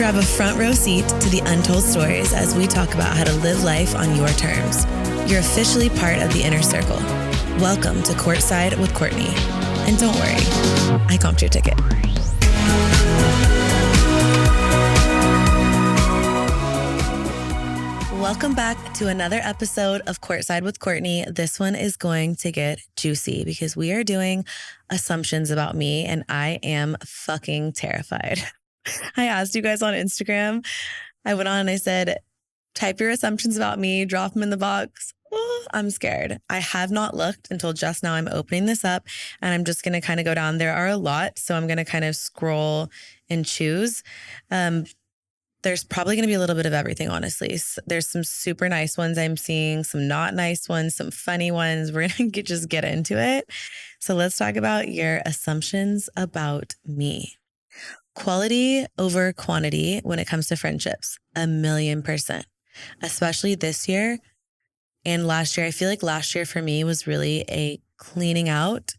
Grab a front row seat to the untold stories as we talk about how to live life on your terms. You're officially part of the inner circle. Welcome to Courtside with Courtney. And don't worry, I comped your ticket. Welcome back to another episode of Courtside with Courtney. This one is going to get juicy because we are doing assumptions about me and I am fucking terrified. I asked you guys on Instagram. I went on and I said, type your assumptions about me, drop them in the box. Oh, I'm scared. I have not looked until just now. I'm opening this up and I'm just going to kind of go down. There are a lot, so I'm going to kind of scroll and choose. There's probably going to be a little bit of everything, honestly. There's some super nice ones I'm seeing, some not nice ones, some funny ones. We're going to just get into it. So let's talk about your assumptions about me. Quality over quantity when it comes to friendships, 1,000,000%, especially this year and last year. I feel like last year for me was really a cleaning out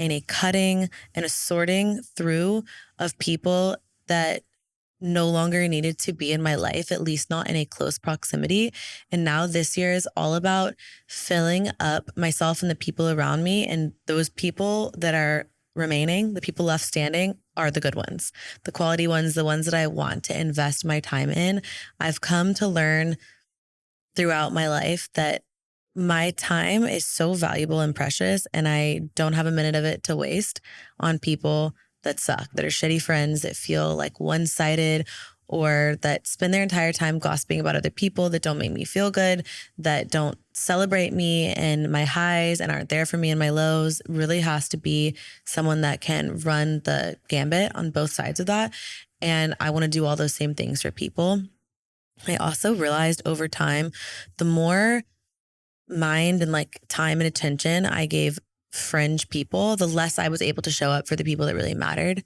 and a cutting and a sorting through of people that no longer needed to be in my life, at least not in a close proximity. And now this year is all about filling up myself and the people around me. And those people that are remaining, the people left standing, are the good ones, the quality ones, the ones that I want to invest my time in. I've come to learn throughout my life that my time is so valuable and precious, and I don't have a minute of it to waste on people that suck, that are shitty friends, that feel like one-sided, or that spend their entire time gossiping about other people, that don't make me feel good, that don't celebrate me and my highs and aren't there for me in my lows. Really has to be someone that can run the gambit on both sides of that. And I want to do all those same things for people. I also realized over time, the more mind and like time and attention I gave fringe people, the less I was able to show up for the people that really mattered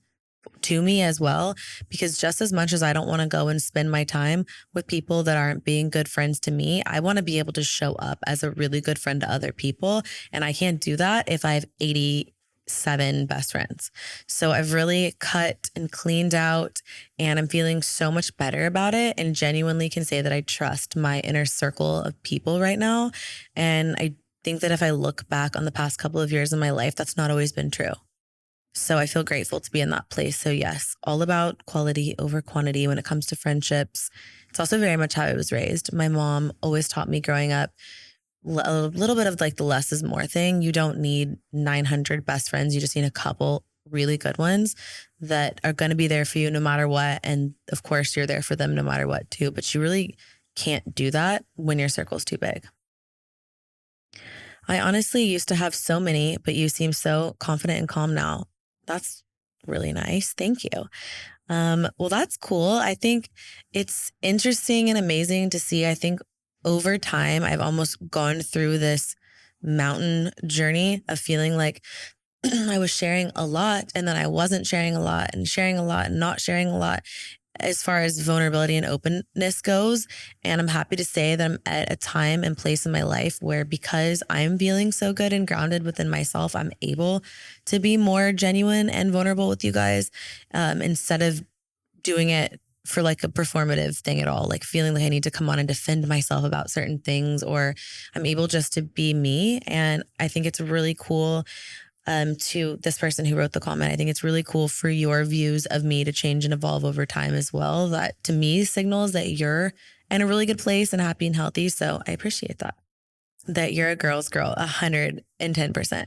to me as well. Because just as much as I don't want to go and spend my time with people that aren't being good friends to me, I want to be able to show up as a really good friend to other people. And I can't do that if I have 87 best friends. So I've really cut and cleaned out, and I'm feeling so much better about it, and genuinely can say that I trust my inner circle of people right now. And I think that if I look back on the past couple of years in my life, that's not always been true. So I feel grateful to be in that place. So yes, all about quality over quantity when it comes to friendships. It's also very much how I was raised. My mom always taught me growing up a little bit of like the less is more thing. You don't need 900 best friends. You just need a couple really good ones that are going to be there for you no matter what. And of course, you're there for them no matter what too. But you really can't do that when your circle's too big. I honestly used to have so many, but you seem so confident and calm now. That's really nice. Thank you. Well, that's cool. I think it's interesting and amazing to see. I think over time, I've almost gone through this mountain journey of feeling like I was sharing a lot and then I wasn't sharing a lot and sharing a lot and not sharing a lot as far as vulnerability and openness goes. And I'm happy to say that I'm at a time and place in my life where, because I'm feeling so good and grounded within myself, I'm able to be more genuine and vulnerable with you guys, instead of doing it for like a performative thing at all, like feeling like I need to come on and defend myself about certain things, or I'm able just to be me. And I think it's really cool. To this person who wrote the comment, I think it's really cool for your views of me to change and evolve over time as well. That to me signals that you're in a really good place and happy and healthy. So I appreciate that you're a girl's girl, 110%.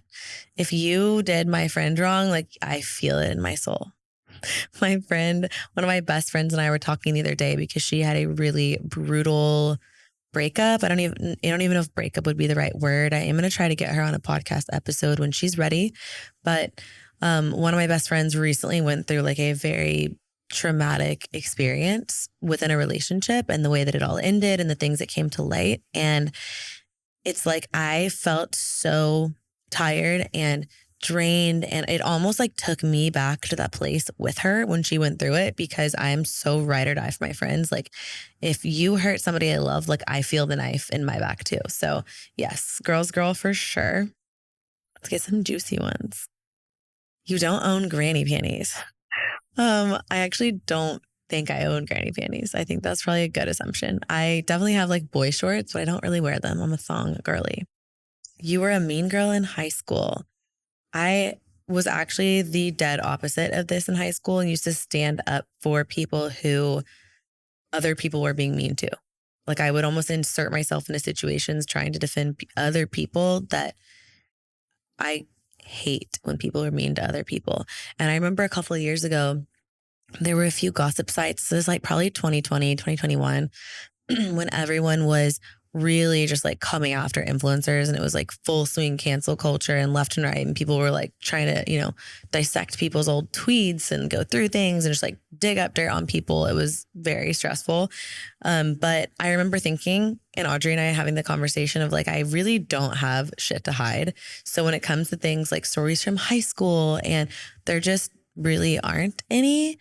If you did my friend wrong, like I feel it in my soul. My friend, one of my best friends and I were talking the other day because she had a really brutal breakup. I don't even know if breakup would be the right word. I am going to try to get her on a podcast episode when she's ready. But one of my best friends recently went through like a very traumatic experience within a relationship, and the way that it all ended and the things that came to light. And it's like I felt so tired and drained, and it almost like took me back to that place with her when she went through it, because I am so ride or die for my friends. Like if you hurt somebody I love, like I feel the knife in my back too. So yes, girl's girl for sure. Let's get some juicy ones. You don't own granny panties. I actually don't think I own granny panties. I think that's probably a good assumption. I definitely have like boy shorts, but I don't really wear them. I'm a thong girly. You were a mean girl in high school. I was actually the dead opposite of this in high school and used to stand up for people who other people were being mean to. Like I would almost insert myself into situations trying to defend other people that I hate when people are mean to other people. And I remember a couple of years ago, there were a few gossip sites. This is like probably 2020, 2021, when everyone was really just like coming after influencers and it was like full swing cancel culture and left and right. And people were like trying to, dissect people's old tweets and go through things and just like dig up dirt on people. It was very stressful. But I remember thinking, and Audrey and I having the conversation of like, I really don't have shit to hide. So when it comes to things like stories from high school, and there just really aren't any,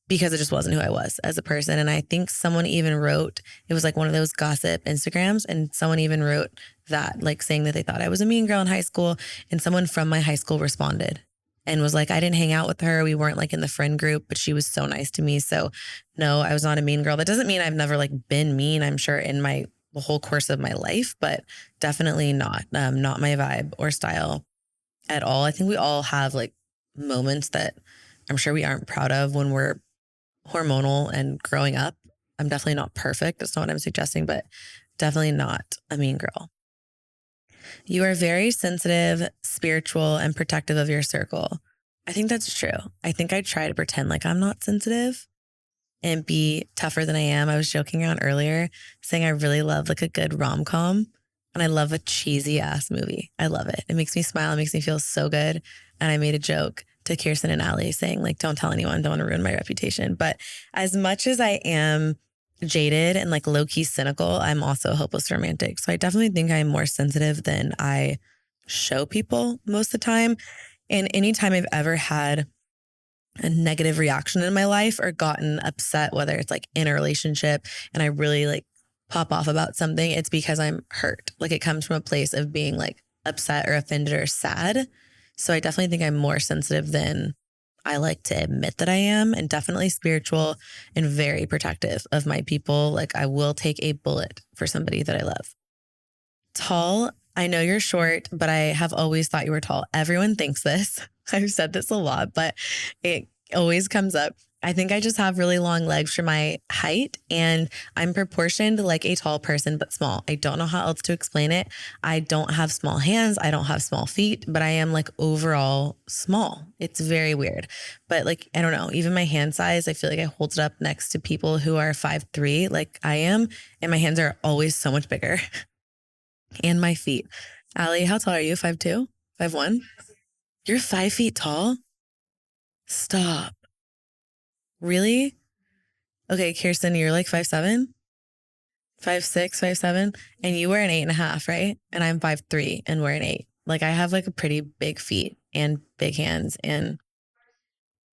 because it just wasn't who I was as a person. And I think someone even wrote, it was like one of those gossip Instagrams, and someone even wrote that, like saying that they thought I was a mean girl in high school. And someone from my high school responded and was like, I didn't hang out with her. We weren't like in the friend group, but she was so nice to me. So no, I was not a mean girl. That doesn't mean I've never like been mean, I'm sure, in the whole course of my life, but definitely not my vibe or style at all. I think we all have like moments that I'm sure we aren't proud of when we're hormonal and growing up. I'm definitely not perfect. That's not what I'm suggesting, but definitely not a mean girl. You are very sensitive, spiritual, and protective of your circle. I think that's true. I think I try to pretend like I'm not sensitive and be tougher than I am. I was joking around earlier saying I really love like a good rom-com, and I love a cheesy ass movie. I love it. It makes me smile. It makes me feel so good. And I made a joke to Kirsten and Allie saying like, don't tell anyone, don't want to ruin my reputation. But as much as I am jaded and like low key cynical, I'm also a hopeless romantic. So I definitely think I'm more sensitive than I show people most of the time. And anytime I've ever had a negative reaction in my life or gotten upset, whether it's like in a relationship and I really like pop off about something, it's because I'm hurt. Like it comes from a place of being like upset or offended or sad. So I definitely think I'm more sensitive than I like to admit that I am, and definitely spiritual and very protective of my people. Like I will take a bullet for somebody that I love. Tall. I know you're short, but I have always thought you were tall. Everyone thinks this. I've said this a lot, but it always comes up. I think I just have really long legs for my height, and I'm proportioned like a tall person, but small. I don't know how else to explain it. I don't have small hands. I don't have small feet, but I am like overall small. It's very weird. But like, I don't know, even my hand size, I feel like I hold it up next to people who are 5'3" like I am. And my hands are always so much bigger. And my feet. Allie, how tall are you? 5'2"? 5'1"? You're 5 feet tall? Stop. Really? Okay, Kirsten, you're like 5'7", 5'6", 5'7", and you wear an 8.5, right? And I'm 5'3" and wear an 8. Like I have like a pretty big feet and big hands, and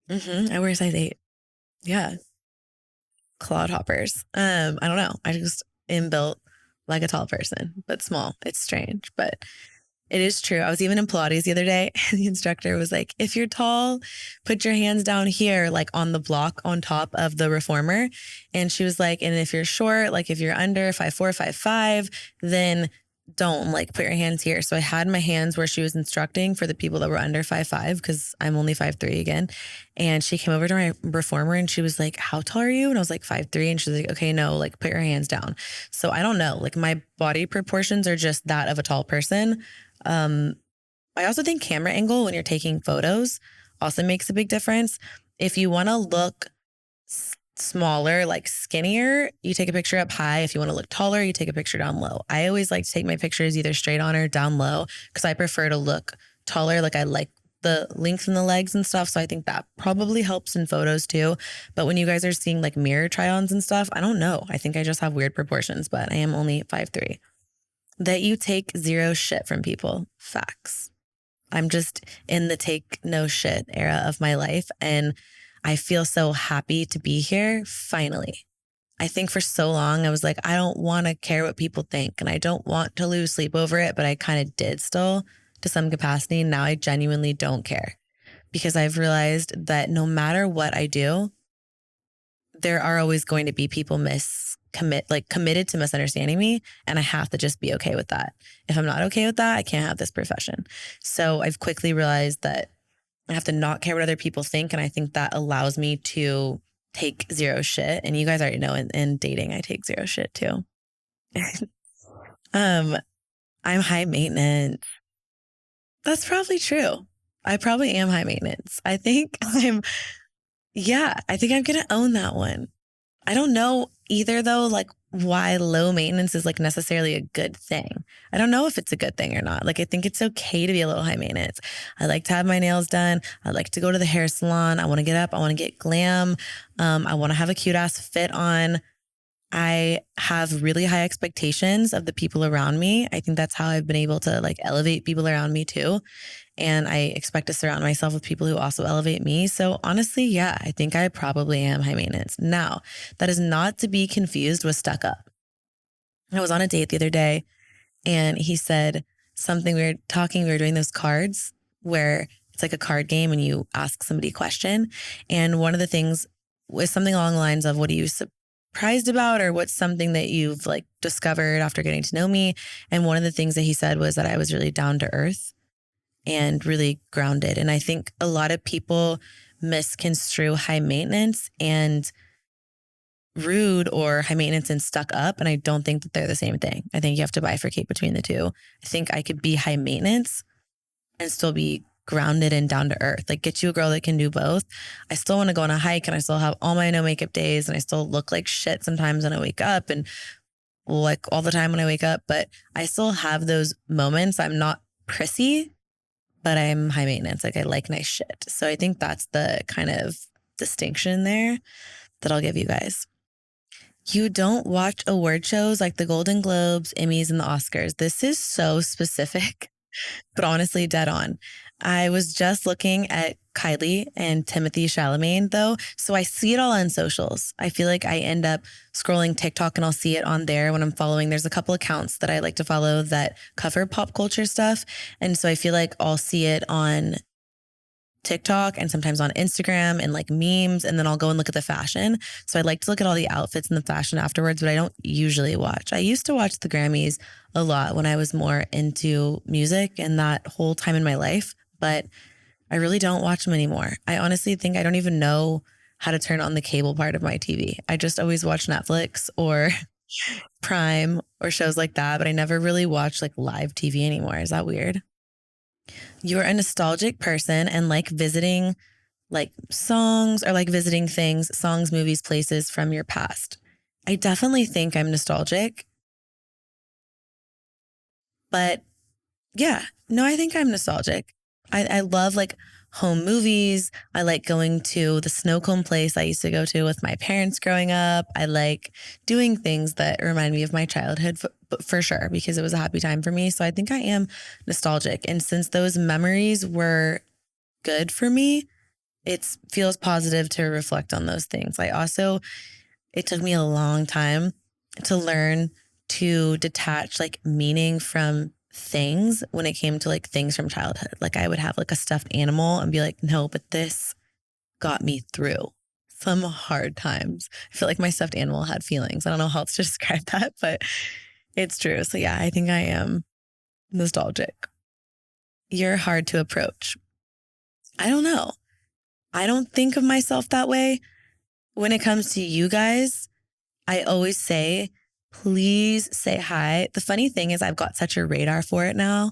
I wear a size 8. Yeah. Clodhoppers. I don't know. I just am built like a tall person, but small. It's strange, but it is true. I was even in Pilates the other day, and the instructor was like, if you're tall, put your hands down here, like on the block on top of the reformer. And she was like, and if you're short, like if you're under 5'4", 5'5", then don't like put your hands here. So I had my hands where she was instructing for the people that were under 5'5", because I'm only 5'3" again. And she came over to my reformer and she was like, how tall are you? And I was like 5'3". And she's like, okay, no, like put your hands down. So I don't know, like my body proportions are just that of a tall person. I also think camera angle when you're taking photos also makes a big difference. If you want to look smaller, like skinnier, you take a picture up high. If you want to look taller, you take a picture down low. I always like to take my pictures either straight on or down low because I prefer to look taller. Like I like the length in the legs and stuff. So I think that probably helps in photos too. But when you guys are seeing like mirror try-ons and stuff, I don't know. I think I just have weird proportions, but I am only 5'3". That you take zero shit from people. Facts. I'm just in the take no shit era of my life, and I feel so happy to be here finally. I think for so long I was like, I don't want to care what people think and I don't want to lose sleep over it, but I kind of did still to some capacity. Now I genuinely don't care because I've realized that no matter what I do, there are always going to be people committed to misunderstanding me. And I have to just be okay with that. If I'm not okay with that, I can't have this profession. So I've quickly realized that I have to not care what other people think. And I think that allows me to take zero shit. And you guys already know in dating, I take zero shit too. I'm high maintenance. That's probably true. I probably am high maintenance. I think I'm going to own that one. I don't know either though, like why low maintenance is like necessarily a good thing. I don't know if it's a good thing or not. Like, I think it's okay to be a little high maintenance. I like to have my nails done. I like to go to the hair salon. I want to get up. I want to get glam. I want to have a cute ass fit on. I have really high expectations of the people around me. I think that's how I've been able to like elevate people around me too. And I expect to surround myself with people who also elevate me. So honestly, yeah, I think I probably am high maintenance. Now, that is not to be confused with stuck up. I was on a date the other day and he said something, we were doing those cards where it's like a card game and you ask somebody a question. And one of the things was something along the lines of, what are you surprised about, or what's something that you've like discovered after getting to know me? And one of the things that he said was that I was really down to earth and really grounded. And I think a lot of people misconstrue high maintenance and rude, or high maintenance and stuck up. And I don't think that they're the same thing. I think you have to bifurcate between the two. I think I could be high maintenance and still be grounded and down to earth. Like, get you a girl that can do both. I still want to go on a hike and I still have all my no makeup days and I still look like shit sometimes when I wake up and like all the time when I wake up, but I still have those moments. I'm not prissy, but I'm high maintenance. Like, I like nice shit. So I think that's the kind of distinction there that I'll give you guys. You don't watch award shows like the Golden Globes, Emmys, and the Oscars. This is so specific, but honestly, dead on. I was just looking at Kylie and Timothy Chalamet though. So I see it all on socials. I feel like I end up scrolling TikTok and I'll see it on there when I'm following. There's a couple accounts that I like to follow that cover pop culture stuff. And so I feel like I'll see it on TikTok and sometimes on Instagram and like memes. And then I'll go and look at the fashion. So I like to look at all the outfits and the fashion afterwards, but I don't usually watch. I used to watch the Grammys a lot when I was more into music and that whole time in my life, but I really don't watch them anymore. I honestly think I don't even know how to turn on the cable part of my TV. I just always watch Netflix or Prime or shows like that, but I never really watch like live TV anymore. Is that weird? You're a nostalgic person and like visiting like songs or like visiting things, songs, movies, places from your past. I definitely think I'm nostalgic. But yeah, no, I think I'm nostalgic. I love like home movies. I like going to the snow cone place I used to go to with my parents growing up. I like doing things that remind me of my childhood for sure, because it was a happy time for me. So I think I am nostalgic. And since those memories were good for me, it feels positive to reflect on those things. It took me a long time to learn to detach like meaning from things when it came to like things from childhood. Like, I would have like a stuffed animal and be like, no, but this got me through some hard times. I feel like my stuffed animal had feelings. I don't know how else to describe that, but it's true. So yeah, I think I am nostalgic. You're hard to approach. I don't know. I don't think of myself that way. When it comes to you guys, I always say, please say hi. The funny thing is I've got such a radar for it now.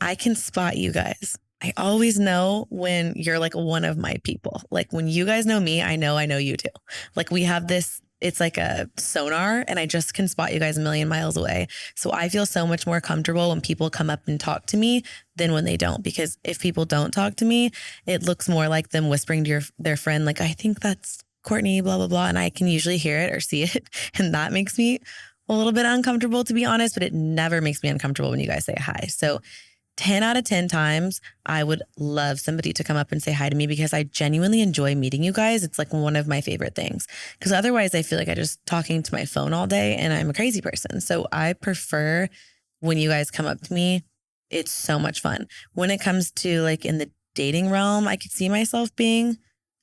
I can spot you guys. I always know when you're like one of my people. Like, when you guys know me, I know you too. Like, we have this, it's like a sonar and I just can spot you guys a million miles away. So I feel so much more comfortable when people come up and talk to me than when they don't. Because if people don't talk to me, it looks more like them whispering to their friend, like, I think that's Courtney, blah, blah, blah. And I can usually hear it or see it. And that makes me a little bit uncomfortable, to be honest, but it never makes me uncomfortable when you guys say hi. So 10 out of 10 times, I would love somebody to come up and say hi to me, because I genuinely enjoy meeting you guys. It's like one of my favorite things, because otherwise I feel like I just talking to my phone all day and I'm a crazy person. So I prefer when you guys come up to me. It's so much fun. When it comes to like in the dating realm, I could see myself being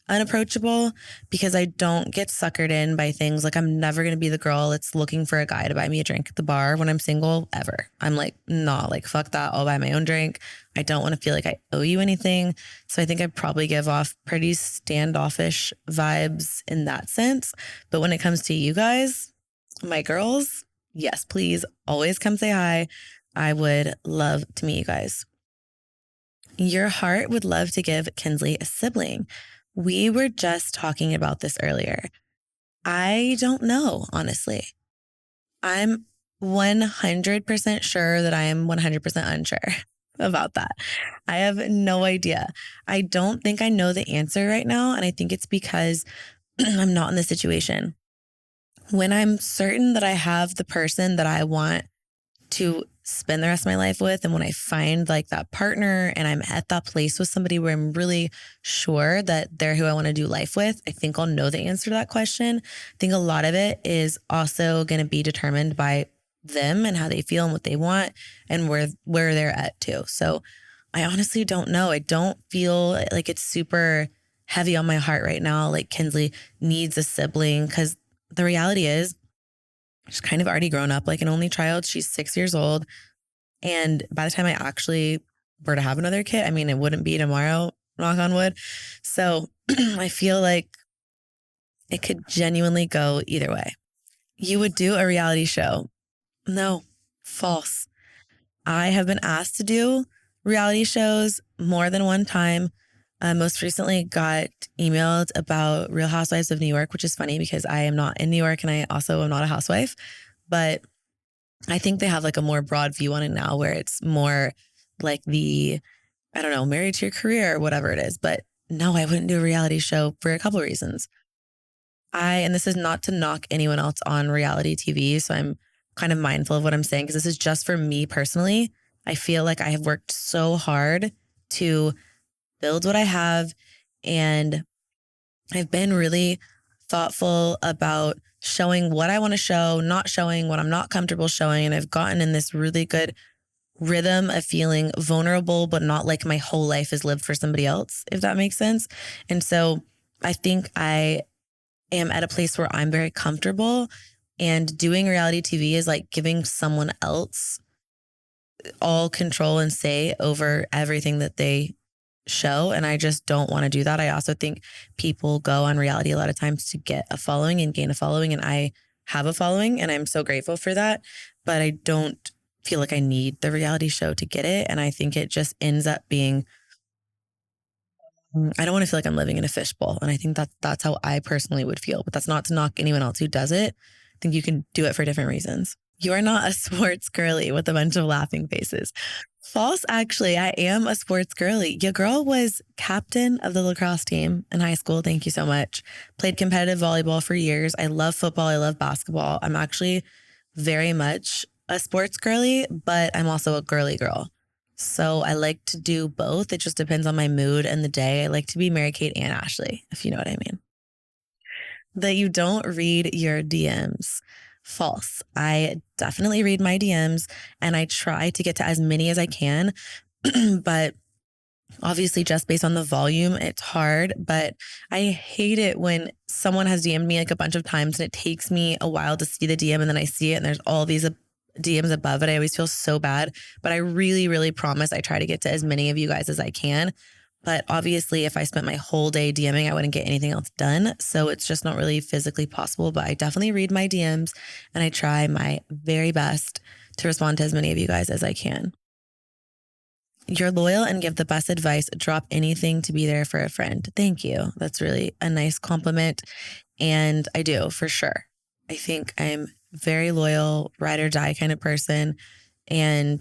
unapproachable because I don't get suckered in by things. Like, I'm never going to be the girl that's looking for a guy to buy me a drink at the bar when I'm single ever. I'm like, nah, like, fuck that. I'll buy my own drink. I don't want to feel like I owe you anything. So I think I probably give off pretty standoffish vibes in that sense. But when it comes to you guys, my girls, yes, please always come say hi. I would love to meet you guys. Your heart would love to give Kinsley a sibling. We were just talking about this earlier. I don't know, honestly. I'm 100% sure that I am 100% unsure about that. I have no idea. I don't think I know the answer right now. And I think it's because I'm not in the situation. When I'm certain that I have the person that I want to spend the rest of my life with, and when I find like that partner and I'm at that place with somebody where I'm really sure that they're who I want to do life with, I think I'll know the answer to that question. I think a lot of it is also going to be determined by them and how they feel and what they want and where they're at too. So I honestly don't know. I don't feel like it's super heavy on my heart right now. Like Kinsley needs a sibling, because the reality is she's kind of already grown up like an only child. She's 6 years old. And by the time I actually were to have another kid, I mean, it wouldn't be tomorrow, knock on wood. So I feel like it could genuinely go either way. You would do a reality show. No, false. I have been asked to do reality shows more than one time. Most recently got emailed about Real Housewives of New York, which is funny because I am not in New York and I also am not a housewife. But I think they have like a more broad view on it now where it's more like I don't know, married to your career or whatever it is. But no, I wouldn't do a reality show for a couple of reasons. And this is not to knock anyone else on reality TV. So I'm kind of mindful of what I'm saying because this is just for me personally. I feel like I have worked so hard to build what I have. And I've been really thoughtful about showing what I want to show, not showing what I'm not comfortable showing. And I've gotten in this really good rhythm of feeling vulnerable, but not like my whole life is lived for somebody else, if that makes sense. And so I think I am at a place where I'm very comfortable, and doing reality TV is like giving someone else all control and say over everything that they show. And I just don't want to do that. I also think people go on reality a lot of times to get a following and gain a following. And I have a following and I'm so grateful for that. But I don't feel like I need the reality show to get it. And I think it just ends up being, I don't want to feel like I'm living in a fishbowl. And I think that's how I personally would feel. But that's not to knock anyone else who does it. I think you can do it for different reasons. You are not a sports girly with a bunch of laughing faces. False, actually. I am a sports girly. Your girl was captain of the lacrosse team in high school. Thank you so much. Played competitive volleyball for years. I love football. I love basketball. I'm actually very much a sports girly, but I'm also a girly girl. So I like to do both. It just depends on my mood and the day. I like to be Mary Kate and Ashley, if you know what I mean. That you don't read your DMs. False. I definitely read my DMs and I try to get to as many as I can. But obviously, just based on the volume, it's hard. But I hate it when someone has DM'd me like a bunch of times and it takes me a while to see the DM and then I see it and there's all these DMs above it. I always feel so bad. But I really, really promise I try to get to as many of you guys as I can. But obviously, if I spent my whole day DMing, I wouldn't get anything else done. So it's just not really physically possible. But I definitely read my DMs and I try my very best to respond to as many of you guys as I can. You're loyal and give the best advice. Drop anything to be there for a friend. Thank you. That's really a nice compliment. And I do, for sure. I think I'm very loyal, ride or die kind of person. And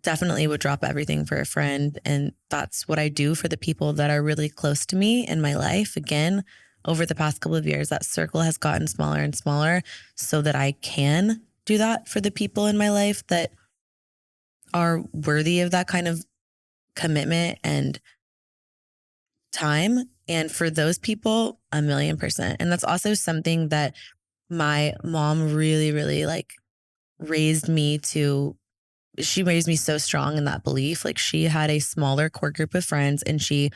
definitely would drop everything for a friend. And that's what I do for the people that are really close to me in my life. Again, over the past couple of years, that circle has gotten smaller and smaller so that I can do that for the people in my life that are worthy of that kind of commitment and time. And for those people, 1,000,000%. And that's also something that my mom really, really like raised me to. She raised me so strong in that belief. Like she had a smaller core group of friends and she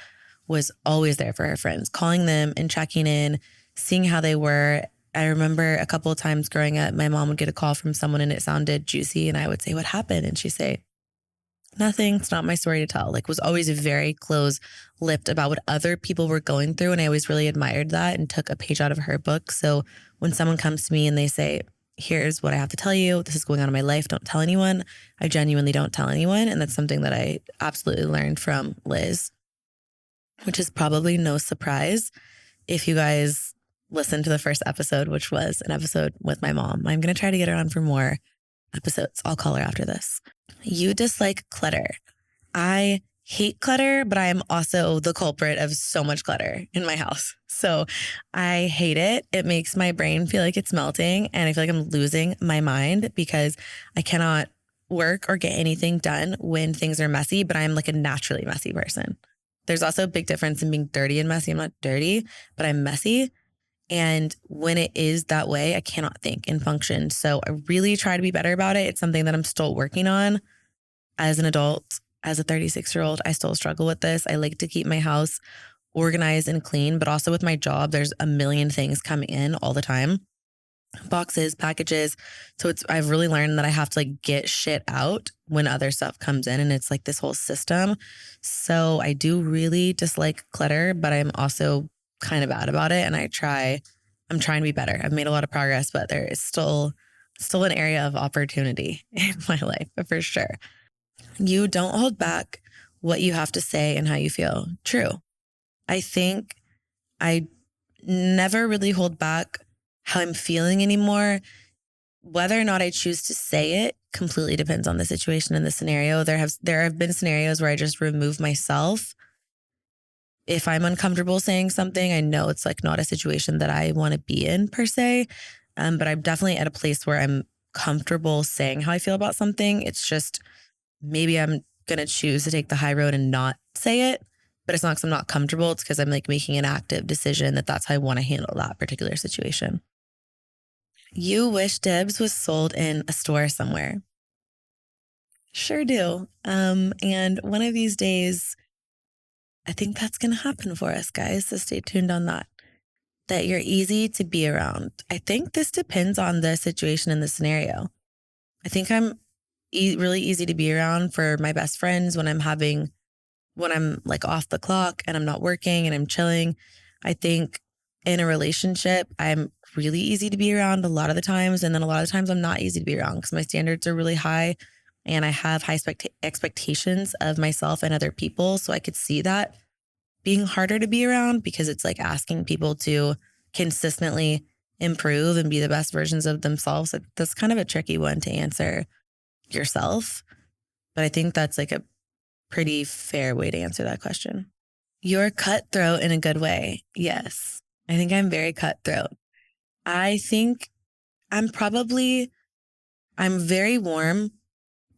was always there for her friends, calling them and checking in, seeing how they were. I remember a couple of times growing up, my mom would get a call from someone and it sounded juicy. And I would say, what happened? And she'd say, nothing. It's not my story to tell. Like, was always very close-lipped about what other people were going through. And I always really admired that and took a page out of her book. So when someone comes to me and they say, here's what I have to tell you, this is going on in my life, don't tell anyone, I genuinely don't tell anyone. And that's something that I absolutely learned from Liz, which is probably no surprise if you guys listened to the first episode, which was an episode with my mom. I'm going to try to get her on for more episodes. I'll call her after this. You dislike clutter. I hate clutter, but I am also the culprit of so much clutter in my house. So I hate it. It makes my brain feel like it's melting and I feel like I'm losing my mind because I cannot work or get anything done when things are messy, but I'm like a naturally messy person. There's also a big difference in being dirty and messy. I'm not dirty, but I'm messy. And when it is that way, I cannot think and function. So I really try to be better about it. It's something that I'm still working on as an adult. As a 36-year-old, I still struggle with this. I like to keep my house organized and clean, but also with my job, there's a million things coming in all the time. Boxes, packages. So I've really learned that I have to like get shit out when other stuff comes in, and it's like this whole system. So I do really dislike clutter, but I'm also kind of bad about it. And I'm trying to be better. I've made a lot of progress, but there is still an area of opportunity in my life for sure. You don't hold back what you have to say and how you feel. True. I think I never really hold back how I'm feeling anymore. Whether or not I choose to say it completely depends on the situation and the scenario. There have been scenarios where I just remove myself. If I'm uncomfortable saying something, I know it's like not a situation that I want to be in per se. But I'm definitely at a place where I'm comfortable saying how I feel about something. It's just maybe I'm going to choose to take the high road and not say it. But it's not because I'm not comfortable. It's because I'm like making an active decision that that's how I want to handle that particular situation. You wish Dibs was sold in a store somewhere. Sure do. And one of these days, I think that's going to happen for us, guys. So stay tuned on that. That you're easy to be around. I think this depends on the situation and the scenario. I think I'm really easy to be around for my best friends when I'm like off the clock and I'm not working and I'm chilling. I think in a relationship, I'm really easy to be around a lot of the times. And then a lot of the times I'm not easy to be around because my standards are really high and I have high expectations of myself and other people. So I could see that being harder to be around because it's like asking people to consistently improve and be the best versions of themselves. That's kind of a tricky one to answer yourself. But I think that's like a pretty fair way to answer that question. You're cutthroat in a good way. Yes. I think I'm very cutthroat. I think I'm very warm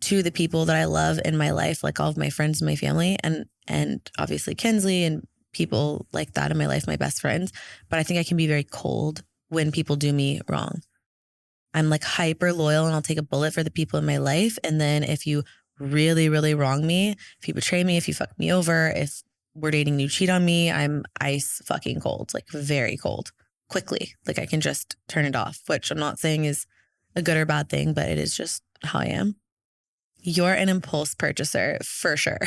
to the people that I love in my life, like all of my friends and my family and obviously Kinsley and people like that in my life, my best friends. But I think I can be very cold when people do me wrong. I'm like hyper loyal and I'll take a bullet for the people in my life. And then if you really, really wrong me, if you betray me, if you fuck me over, if we're dating, you cheat on me, I'm ice fucking cold, like very cold, quickly. Like I can just turn it off, which I'm not saying is a good or bad thing, but it is just how I am. You're an impulse purchaser for sure.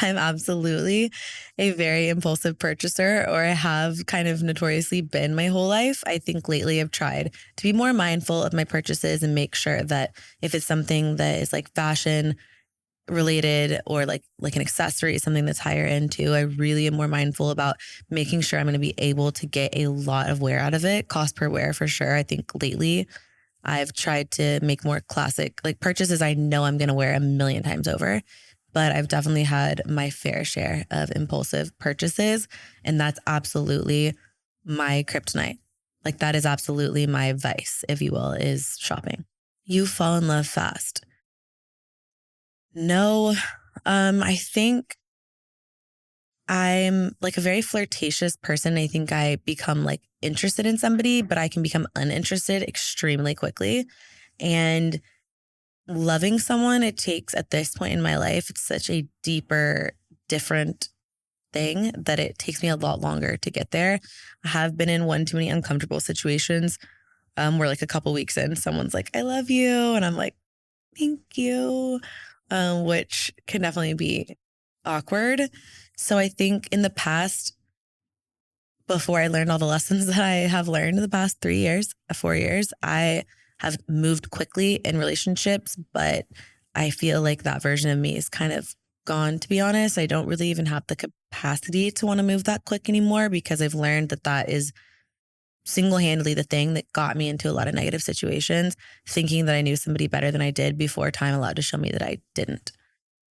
I'm absolutely a very impulsive purchaser, or I have kind of notoriously been my whole life. I think lately I've tried to be more mindful of my purchases and make sure that if it's something that is like fashion related or like an accessory, something that's higher end too, I really am more mindful about making sure I'm going to be able to get a lot of wear out of it, cost per wear for sure. I think lately I've tried to make more classic like purchases I know I'm going to wear a million times over. But I've definitely had my fair share of impulsive purchases. And that's absolutely my kryptonite. Like that is absolutely my vice, if you will, is shopping. You fall in love fast. No, I think I'm like a very flirtatious person. I think I become like interested in somebody, but I can become uninterested extremely quickly. And loving someone, it takes at this point in my life, it's such a deeper, different thing that it takes me a lot longer to get there. I have been in one too many uncomfortable situations where like a couple weeks in, someone's like, I love you. And I'm like, thank you, which can definitely be awkward. So I think in the past, before I learned all the lessons that I have learned in the past 3 years, 4 years, I have moved quickly in relationships, but I feel like that version of me is kind of gone, to be honest. I don't really even have the capacity to want to move that quick anymore because I've learned that that is single-handedly the thing that got me into a lot of negative situations, thinking that I knew somebody better than I did before time allowed to show me that I didn't.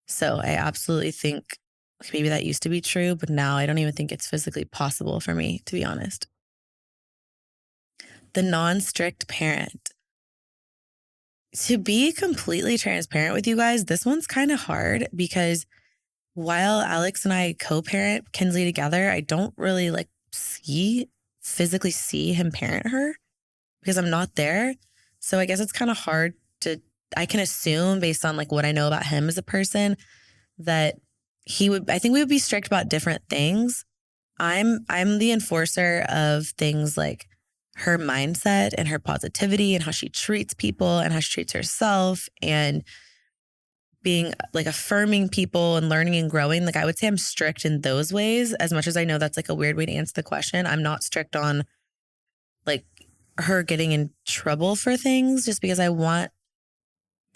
So I absolutely think maybe that used to be true, but now I don't even think it's physically possible for me, to be honest. The non-strict parent. To be completely transparent with you guys, this one's kind of hard because while Alex and I co-parent Kinsley together, I don't really like physically see him parent her because I'm not there. So I guess it's kind of hard to, I can assume based on like what I know about him as a person that I think we would be strict about different things. I'm the enforcer of things like her mindset and her positivity and how she treats people and how she treats herself and being like affirming people and learning and growing. Like I would say I'm strict in those ways, as much as I know that's like a weird way to answer the question. I'm not strict on like her getting in trouble for things just because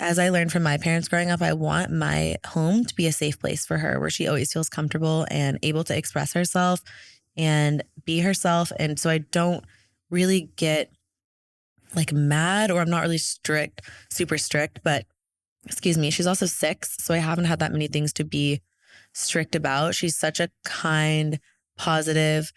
as I learned from my parents growing up, I want my home to be a safe place for her where she always feels comfortable and able to express herself and be herself. And so I don't really get like mad, or I'm not really super strict, but excuse me, she's also 6. So I haven't had that many things to be strict about. She's such a kind, positive,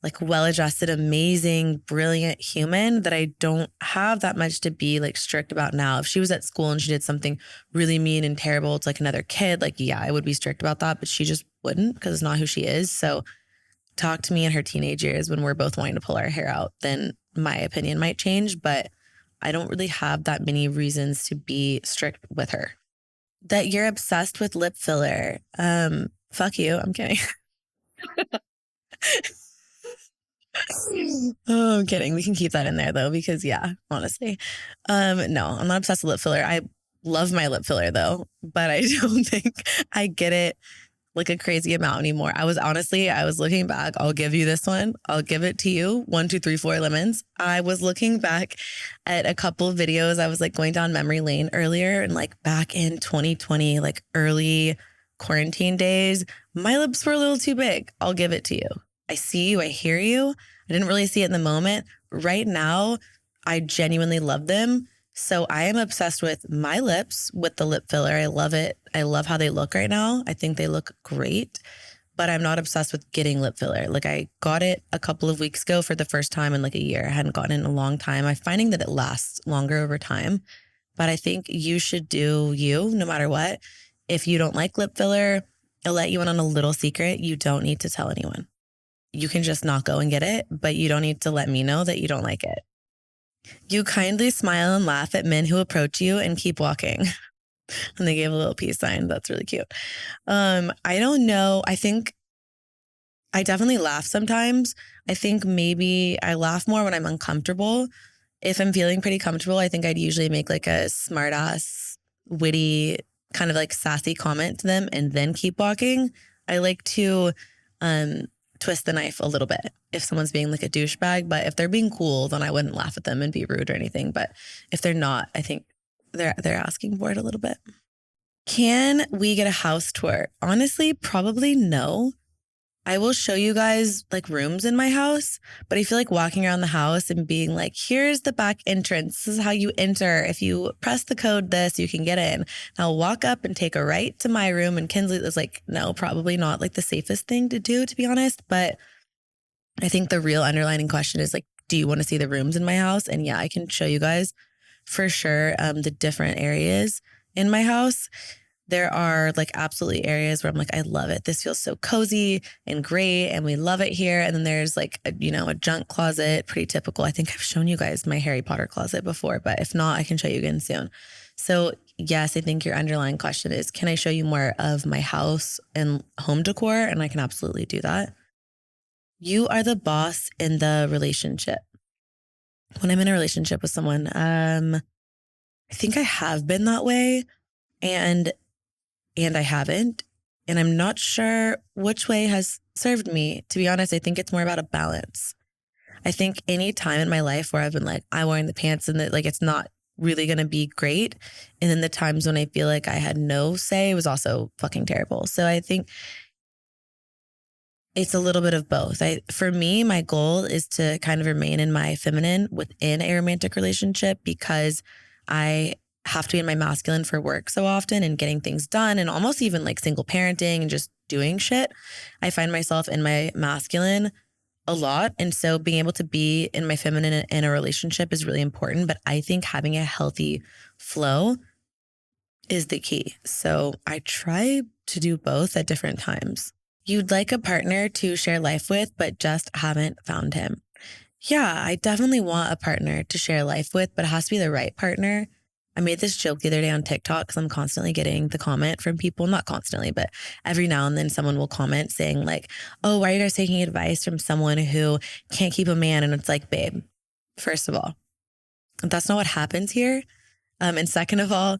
like well-adjusted, amazing, brilliant human that I don't have that much to be like strict about now. If she was at school and she did something really mean and terrible to like another kid, like, yeah, I would be strict about that, but she just wouldn't because it's not who she is. So talk to me in her teenage years when we're both wanting to pull our hair out, then my opinion might change, but I don't really have that many reasons to be strict with her. That you're obsessed with lip filler. Fuck you. I'm kidding. Oh, I'm kidding. We can keep that in there though, because yeah, honestly. No, I'm not obsessed with lip filler. I love my lip filler though, but I don't think I get it like a crazy amount anymore. I was looking back. I'll give you this one. I'll give it to you. 1, 2, 3, 4 lemons. I was looking back at a couple of videos. I was like going down memory lane earlier and like back in 2020, like early quarantine days, my lips were a little too big. I'll give it to you. I see you. I hear you. I didn't really see it in the moment. Right now, I genuinely love them. So I am obsessed with my lips with the lip filler. I love it. I love how they look right now. I think they look great, but I'm not obsessed with getting lip filler. Like I got it a couple of weeks ago for the first time in like a year. I hadn't gotten it in a long time. I'm finding that it lasts longer over time, but I think you should do you no matter what. If you don't like lip filler, I'll let you in on a little secret. You don't need to tell anyone. You can just not go and get it, but you don't need to let me know that you don't like it. You kindly smile and laugh at men who approach you and keep walking. And they gave a little peace sign. That's really cute. I don't know. I think I definitely laugh sometimes. I think maybe I laugh more when I'm uncomfortable. If I'm feeling pretty comfortable, I think I'd usually make like a smart ass, witty, kind of like sassy comment to them and then keep walking. I like to twist the knife a little bit if someone's being like a douchebag, but if they're being cool, then I wouldn't laugh at them and be rude or anything. But if they're not, I think they're asking for it a little bit. Can we get a house tour? Honestly, probably no. I will show you guys like rooms in my house, but I feel like walking around the house and being like, here's the back entrance. This is how you enter. If you press the code this, you can get in. And I'll walk up and take a right to my room. And Kinsley was like, no, probably not like the safest thing to do, to be honest. But I think the real underlining question is like, do you want to see the rooms in my house? And yeah, I can show you guys for sure the different areas in my house. There are like absolutely areas where I'm like, I love it. This feels so cozy and great. And we love it here. And then there's like, a junk closet, pretty typical. I think I've shown you guys my Harry Potter closet before, but if not, I can show you again soon. So yes, I think your underlying question is, can I show you more of my house and home decor? And I can absolutely do that. You are the boss in the relationship. When I'm in a relationship with someone, I think I have been that way and I haven't. And I'm not sure which way has served me. To be honest, I think it's more about a balance. I think any time in my life where I've been like, I'm wearing the pants and that like it's not really going to be great. And then the times when I feel like I had no say was also fucking terrible. So I think it's a little bit of both. For me, my goal is to kind of remain in my feminine within a romantic relationship because I have to be in my masculine for work so often and getting things done and almost even like single parenting and just doing shit. I find myself in my masculine a lot. And so being able to be in my feminine in a relationship is really important. But I think having a healthy flow is the key. So I try to do both at different times. You'd like a partner to share life with, but just haven't found him. Yeah, I definitely want a partner to share life with, but it has to be the right partner. I made this joke the other day on TikTok because I'm constantly getting the comment from people, not constantly, but every now and then someone will comment saying like, oh, why are you guys taking advice from someone who can't keep a man? And it's like, babe, first of all, that's not what happens here. And second of all,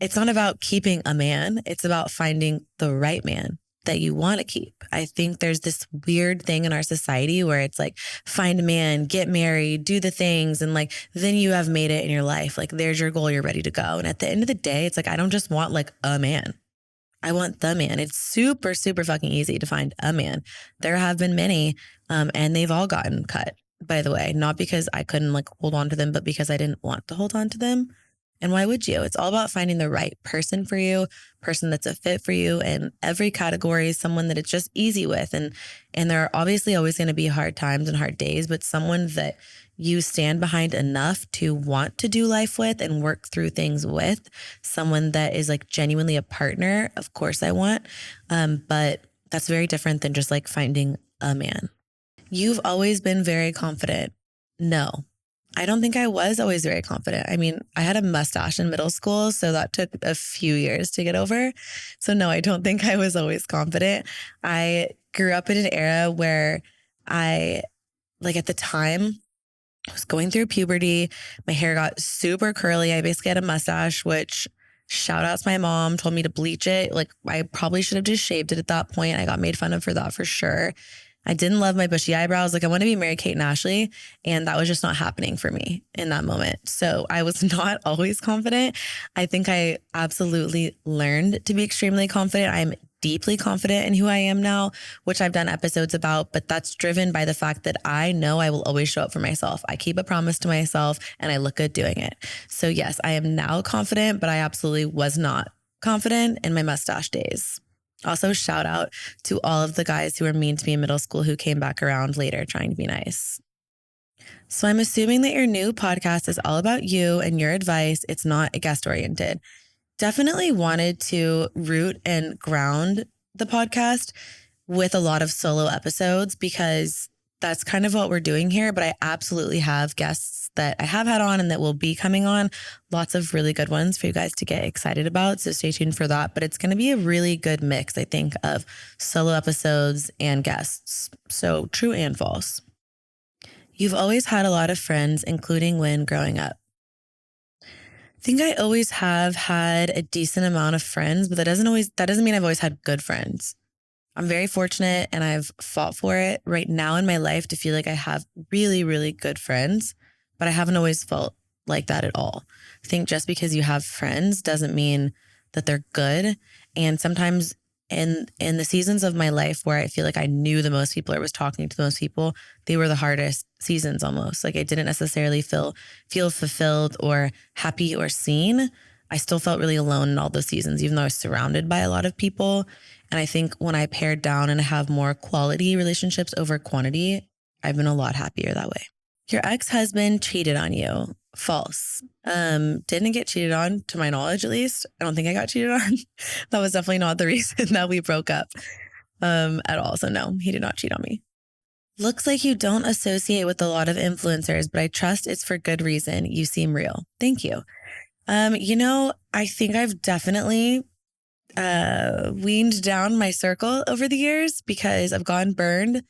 it's not about keeping a man. It's about finding the right man that you want to keep. I think there's this weird thing in our society where it's like, find a man, get married, do the things. And like, then you have made it in your life. Like there's your goal. You're ready to go. And at the end of the day, it's like, I don't just want like a man. I want the man. It's super, super fucking easy to find a man. There have been many, and they've all gotten cut, by the way, not because I couldn't like hold on to them, but because I didn't want to hold on to them. And why would you? It's all about finding the right person for you, person that's a fit for you in every category, someone that it's just easy with. And there are obviously always going to be hard times and hard days, but someone that you stand behind enough to want to do life with and work through things with, someone that is like genuinely a partner. Of course I want, but that's very different than just like finding a man. You've always been very confident. No. I don't think I was always very confident. I mean, I had a mustache in middle school, so that took a few years to get over. So no, I don't think I was always confident. I grew up in an era where at the time, I was going through puberty. My hair got super curly. I basically had a mustache, which shout outs my mom told me to bleach it. Like I probably should have just shaved it at that point. I got made fun of for that for sure. I didn't love my bushy eyebrows. Like I want to be Mary Kate and Ashley. And that was just not happening for me in that moment. So I was not always confident. I think I absolutely learned to be extremely confident. I'm deeply confident in who I am now, which I've done episodes about, but that's driven by the fact that I know I will always show up for myself. I keep a promise to myself and I look good doing it. So yes, I am now confident, but I absolutely was not confident in my mustache days. Also, shout out to all of the guys who were mean to me in middle school who came back around later trying to be nice. So I'm assuming that your new podcast is all about you and your advice. It's not guest oriented. Definitely wanted to root and ground the podcast with a lot of solo episodes because that's kind of what we're doing here. But I absolutely have guests that I have had on and that will be coming on. Lots of really good ones for you guys to get excited about. So stay tuned for that. But it's going to be a really good mix, I think, of solo episodes and guests. So true and false. You've always had a lot of friends, including when growing up. I think I always have had a decent amount of friends, but that doesn't mean I've always had good friends. I'm very fortunate and I've fought for it right now in my life to feel like I have really, really good friends, but I haven't always felt like that at all. I think just because you have friends doesn't mean that they're good. And sometimes in the seasons of my life where I feel like I knew the most people or was talking to the most people, they were the hardest seasons almost. Like I didn't necessarily feel fulfilled or happy or seen. I still felt really alone in all those seasons, even though I was surrounded by a lot of people. And I think when I pared down and have more quality relationships over quantity, I've been a lot happier that way. Your ex-husband cheated on you. False. Didn't get cheated on, to my knowledge, at least. I don't think I got cheated on. That was definitely not the reason that we broke up at all. So no, he did not cheat on me. Looks like you don't associate with a lot of influencers, but I trust it's for good reason. You seem real. Thank you. I think I've definitely weaned down my circle over the years because I've gone burned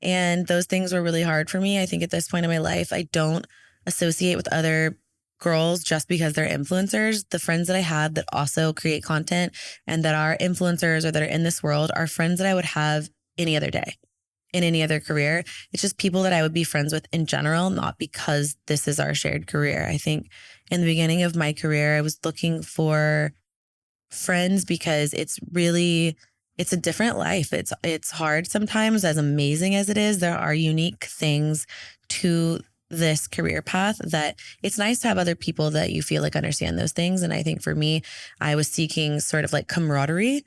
and those things were really hard for me. I think at this point in my life, I don't associate with other girls just because they're influencers. The friends that I have that also create content and that are influencers or that are in this world are friends that I would have any other day in any other career. It's just people that I would be friends with in general, not because this is our shared career. I think in the beginning of my career, I was looking for friends because it's a different life. It's hard sometimes, as amazing as it is. There are unique things to this career path that it's nice to have other people that you feel like understand those things. And I think for me, I was seeking sort of like camaraderie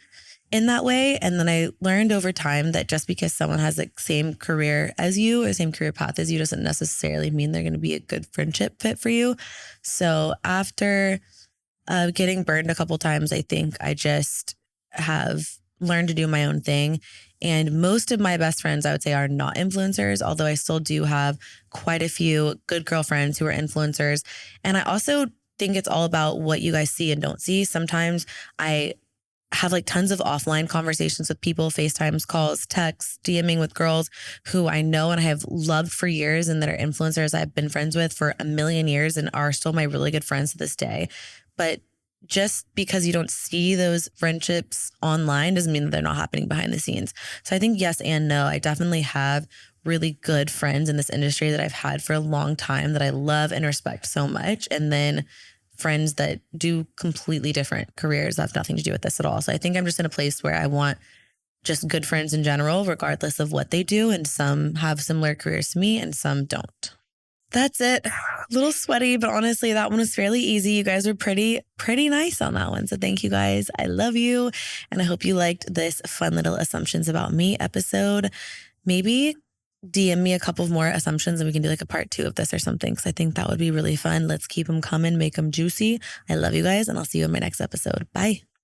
in that way. And then I learned over time that just because someone has the same career as you or same career path as you doesn't necessarily mean they're going to be a good friendship fit for you. So after getting burned a couple times, I think I just have learned to do my own thing. And most of my best friends, I would say, are not influencers, although I still do have quite a few good girlfriends who are influencers. And I also think it's all about what you guys see and don't see. Sometimes I have like tons of offline conversations with people, FaceTimes, calls, texts, DMing with girls who I know and I have loved for years and that are influencers I've been friends with for a million years and are still my really good friends to this day. But just because you don't see those friendships online doesn't mean that they're not happening behind the scenes. So I think yes and no. I definitely have really good friends in this industry that I've had for a long time that I love and respect so much. And then friends that do completely different careers that have nothing to do with this at all. So I think I'm just in a place where I want just good friends in general, regardless of what they do. And some have similar careers to me and some don't. That's it. A little sweaty, but honestly, that one was fairly easy. You guys were pretty nice on that one. So thank you guys. I love you. And I hope you liked this fun little assumptions about me episode. Maybe DM me a couple more assumptions and we can do like a part 2 of this or something. Cause I think that would be really fun. Let's keep them coming, make them juicy. I love you guys and I'll see you in my next episode. Bye.